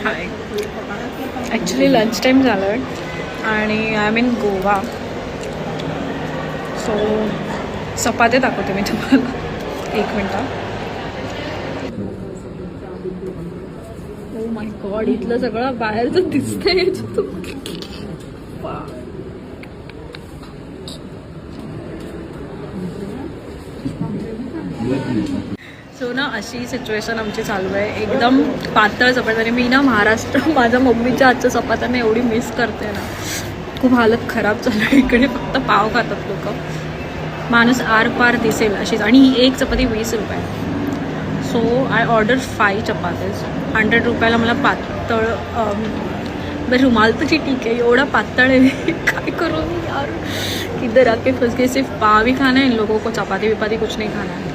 हाय, actually lunch time झालं आहे आणि I am in Goa. So chapati दाखवते मी तुम्हाला. एक मिनटं. ओ माय गॉड, इथलं सगळं बाहेरचं दिसतंय याच्यातून. सो ना अशी सिच्युएशन आमची चालू आहे. एकदम पातळ चपाती. आणि मी ना महाराष्ट्र माझ्या मम्मीच्या आजच्या चपात्यांना एवढी मिस करते ना. खूप हालत खराब चालू आहे. इकडे फक्त पाव खातात लोक. माणूस आर पार दिसेल अशीच. आणि ही एक चपाती 20 रुपये. So I order 5 chapatis. 100 रुपयाला मला पातळ. बरं रुमाल तर ठीक आहे, एवढा पातळ आहे. काय करूँ यार. इधर आके फंस गए. सिर्फ पाव ही खाना है इन लोगों को, चपाती विपाती कुछ नहीं खाना है.